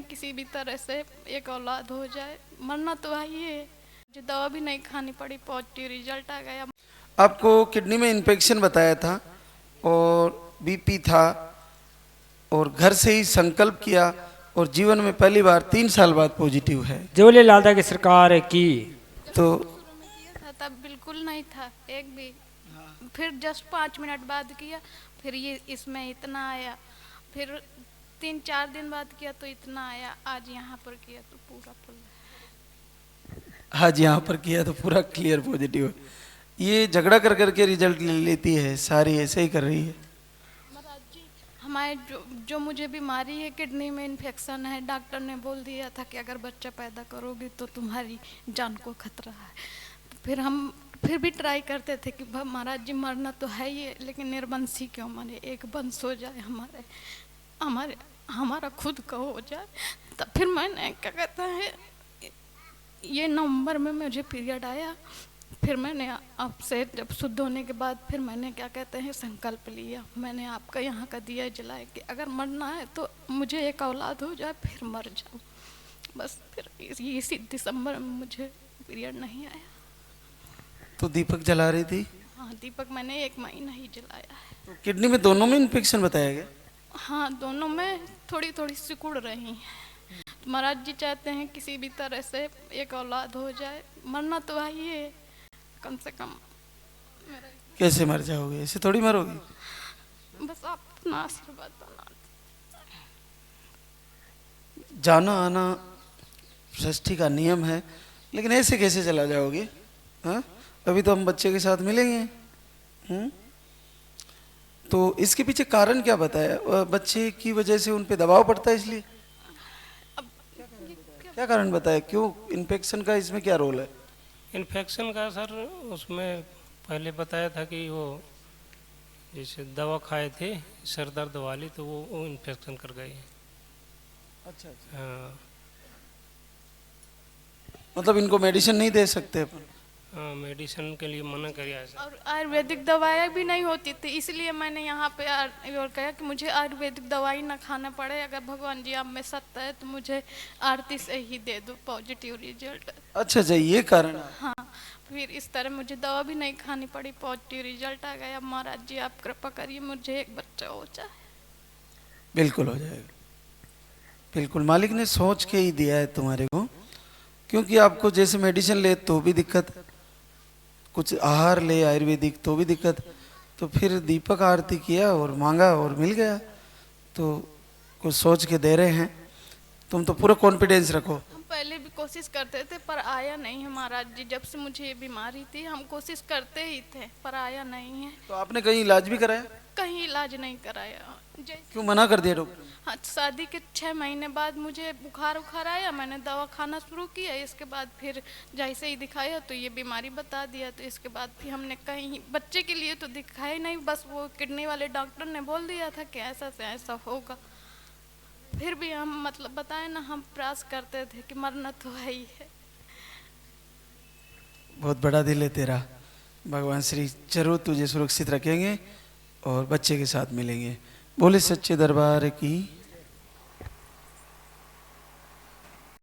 किसी भी तरह से एक औलाद हो जाए, मरना तो वही है। जो दवा भी नहीं खानी पड़ी, पॉजिटिव रिजल्ट आ गया। आपको किडनी में इन्फेक्शन बताया था और बीपी था और घर से ही संकल्प किया और जीवन में पहली बार 3 साल बाद पॉजिटिव है। जोले लादा की सरकार की तो शुरू में किया था तब बिल्कुल नहीं था एक भी, फिर जस्ट 5 मिनट बाद किया, फिर ये इसमें इतना आया, फिर 3-4 दिन बाद किया तो इतना आया, आज यहाँ पर किया तो पूरा फुल। आज यहाँ पर किया तो पूरा क्लियर पॉजिटिव है। ये झगड़ा कर करके रिजल्ट ले लेती है, सारी ऐसे ही कर रही है। महाराज जी, हमारे जो मुझे बीमारी है, किडनी में इन्फेक्शन है, डॉक्टर ने बोल दिया था कि अगर बच्चा पैदा करोगी तो तुम्हारी जान को खतरा है। तो फिर भी ट्राई करते थे कि महाराज जी मरना तो है ही है, लेकिन निर्वंशी क्यों मरे, एक वंश हो जाए, हमारा खुद का हो जाए। तब फिर मैंने क्या कहता है, ये नवंबर में मुझे पीरियड आया, फिर मैंने आपसे जब शुद्ध होने के बाद फिर मैंने क्या कहते हैं संकल्प लिया, मैंने आपका यहाँ का दिया जलाए कि अगर मरना है तो मुझे एक औलाद हो जाए, फिर मर जाऊँ बस। फिर इसी दिसंबर में मुझे पीरियड नहीं आया। तो दीपक जला रही थी? हाँ, दीपक मैंने 1 महीना ही जलाया है। तो किडनी में दोनों में इन्फेक्शन बताया गया? हाँ, दोनों में थोड़ी थोड़ी सिकुड़ रही हैं। तो महाराज जी चाहते हैं किसी भी तरह से एक औलाद हो जाए, मरना तो वही है, कम से कम मेरा। कैसे मर जाओगे, ऐसे थोड़ी मरोगी। बस आप अपना आशीर्वाद बना। जाना आना सृष्टि का नियम है, लेकिन ऐसे कैसे चला जाओगे? हाँ, अभी तो हम बच्चे के साथ मिलेंगे। तो इसके पीछे कारण क्या बताया? बच्चे की वजह से उन पे दबाव पड़ता है इसलिए? अब क्या कारण बताया, क्यों इन्फेक्शन का इसमें क्या रोल है? इन्फेक्शन का सर, उसमें पहले बताया था कि वो जैसे दवा खाए थे सर दर्द वाली, तो वो इन्फेक्शन कर गई। अच्छा। हाँ। मतलब इनको मेडिसिन नहीं दे सकते अपन? हाँ, मेडिसिन के लिए मना किया सर। और आयुर्वेदिक दवाएं भी नहीं होती थी, इसलिए मैंने यहाँ पे और कहा कि मुझे आयुर्वेदिक दवाई ना खाना पड़े, अगर भगवान जी आप में सत्य है तो मुझे आरती से ही दे दो पॉजिटिव रिजल्ट। अच्छा अच्छा, ये कारण है। हाँ, फिर इस तरह मुझे दवा भी नहीं खानी पड़ी, पॉजिटिव रिजल्ट आ गया। महाराज जी आप कृपा करिए मुझे एक बच्चा हो जाए। बिल्कुल हो जाएगा, बिल्कुल। मालिक ने सोच के ही दिया है तुम्हारे को, क्योंकि आपको जैसे मेडिसिन ले तो भी दिक्कत, कुछ आहार ले आयुर्वेदिक तो भी दिक्कत, तो फिर दीपक आरती किया और मांगा और मिल गया। तो कुछ सोच के दे रहे हैं, तुम तो पूरा कॉन्फिडेंस रखो। हम पहले भी कोशिश करते थे पर आया नहीं है महाराज जी, जब से मुझे ये बीमारी थी हम कोशिश करते ही थे पर आया नहीं है। तो आपने कहीं इलाज भी कराया? कहीं इलाज नहीं कराया। जैसे क्यों मना कर दिया डॉक्टर? हाँ, शादी के 6 महीने बाद मुझे बुखार आया, मैंने दवा खाना शुरू किया, इसके बाद फिर जैसे ही दिखाया तो ये बीमारी बता दिया, तो इसके बाद फिर हमने कहीं बच्चे के लिए तो दिखाया ही नहीं, बस वो किडनी वाले डॉक्टर ने बोल दिया था कि ऐसा से ऐसा होगा। फिर भी हम मतलब बताए ना, हम प्रयास करते थे कि मरना तो है ही है। बहुत बड़ा दिल है तेरा, भगवान श्री जरूर तुझे सुरक्षित रखेंगे और बच्चे के साथ मिलेंगे। बोले सच्चे दरबार की।